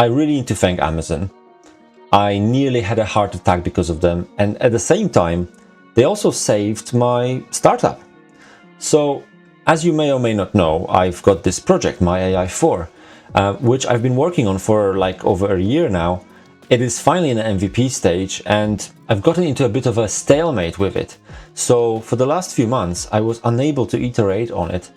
I really need to thank Amazon. I nearly had a heart attack because of them, and at the same time, they also saved my startup. So, as you may or may not know, I've got this project, my AI 4, which I've been working on for like over a year now. It is finally in the MVP stage, and I've gotten into a bit of a stalemate with it. So for the last few months, I was unable to iterate on it,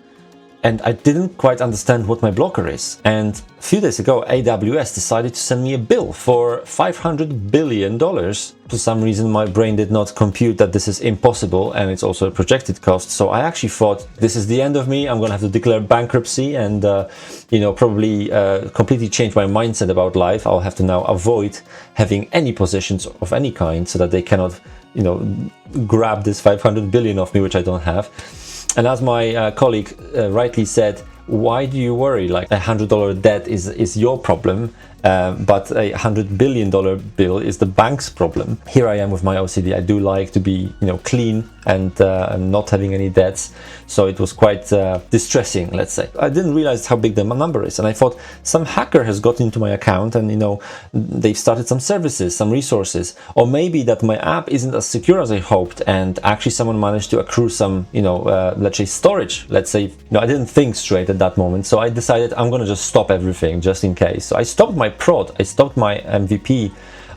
and I didn't quite understand what my blocker is. And a few days ago, AWS decided to send me a bill for $500 billion. For some reason, my brain did not compute that this is impossible, and it's also a projected cost. So I actually thought, this is the end of me. I'm going to have to declare bankruptcy and, probably completely change my mindset about life. I'll have to now avoid having any positions of any kind so that they cannot, grab this 500 billion of me, which I don't have. And as my colleague rightly said, why do you worry? Like $100 debt is your problem, but a $100 billion bill is the bank's problem. Here I am with my OCD. I do like to be, clean and not having any debts. So it was quite distressing, let's say. I didn't realize how big the number is. And I thought some hacker has got into my account and, they've started some services, some resources. Or maybe that my app isn't as secure as I hoped. And actually someone managed to accrue some, let's say storage. Let's say, I didn't think straight at that moment. So I decided I'm going to just stop everything just in case. So I stopped my prod. I stopped my MVP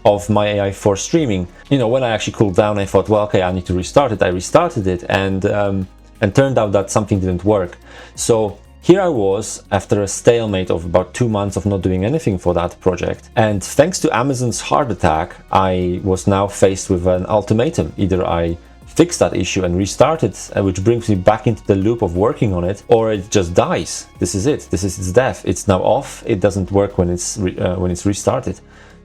of my AI 4 streaming. When I actually cooled down, I thought, well, okay, I need to restart it. I restarted it, and turned out that something didn't work. So here I was after a stalemate of about 2 months of not doing anything for that project. And thanks to Amazon's heart attack, I was now faced with an ultimatum. Either I fix that issue and restart it, which brings me back into the loop of working on it, or it just dies. This is it. This is its death. It's now off. It doesn't work when it's restarted.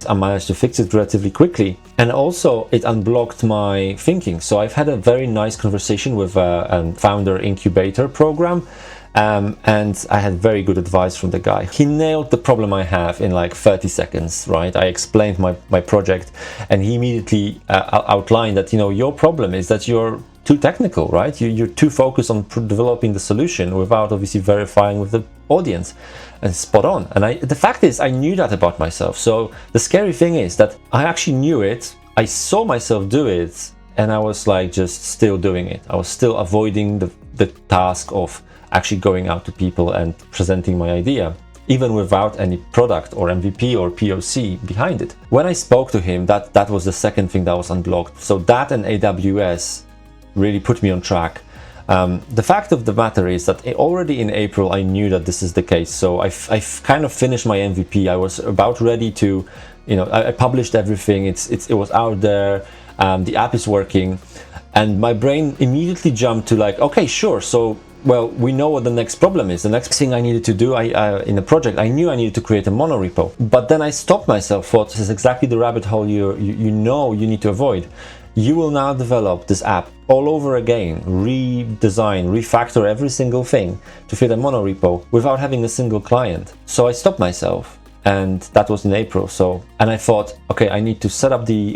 I managed to fix it relatively quickly, and also it unblocked my thinking. So I've had a very nice conversation with a founder incubator program, and I had very good advice from the guy. He nailed the problem I have in like 30 seconds, right? I explained my project, and he immediately outlined that, your problem is that you're too technical, right? You're too focused on developing the solution without obviously verifying with the audience. And spot on. And the fact is, I knew that about myself. So the scary thing is that I actually knew it. I saw myself do it, and I was like just still doing it. I was still avoiding the task of actually going out to people and presenting my idea, even without any product or MVP or POC behind it. When I spoke to him, that was the second thing that was unblocked. So that and AWS really put me on track. The fact of the matter is that already in April I knew that this is the case. So I've kind of finished my MVP. I was about ready to, I published everything. It was out there. The app is working, and my brain immediately jumped to like, okay, sure. So well, we know what the next problem is. The next thing I needed to do in the project, I knew I needed to create a monorepo. But then I stopped myself. Thought this is exactly the rabbit hole you need to avoid. You will now develop this app all over again, redesign, refactor every single thing to fit a monorepo without having a single client. So I stopped myself, and that was in April. And I thought, okay, I need to set up the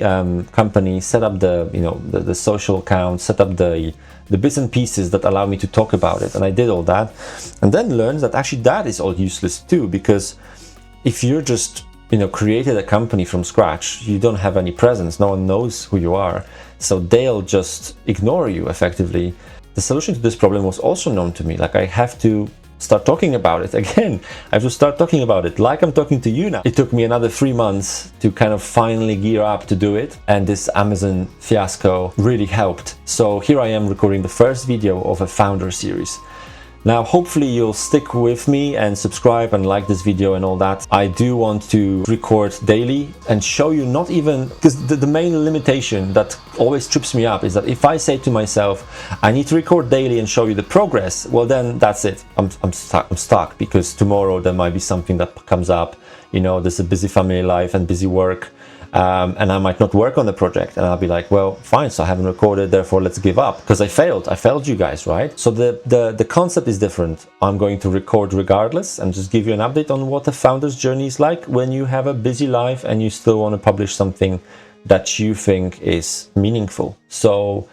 company, set up the social account, set up the bits and pieces that allow me to talk about it. And I did all that, and then learned that actually that is all useless too, because if you're just created a company from scratch, you don't have any presence, no one knows who you are, so they'll just ignore you effectively. The solution to this problem was also known to me. Like, I have to start talking about it again. I have to start talking about it like I'm talking to you now. It took me another 3 months to kind of finally gear up to do it, and this Amazon fiasco really helped. So here I am recording the first video of a founder series. Now, hopefully you'll stick with me and subscribe and like this video and all that. I do want to record daily and show you, not even, because the main limitation that always trips me up is that if I say to myself, I need to record daily and show you the progress, well then that's it. I'm stuck, because tomorrow there might be something that comes up. There's a busy family life and busy work. And I might not work on the project, and I'll be like, well, fine, so I haven't recorded, therefore let's give up, because I failed you guys, right? So the concept is different. I'm going to record regardless and just give you an update on what a founder's journey is like when you have a busy life and you still want to publish something that you think is meaningful. So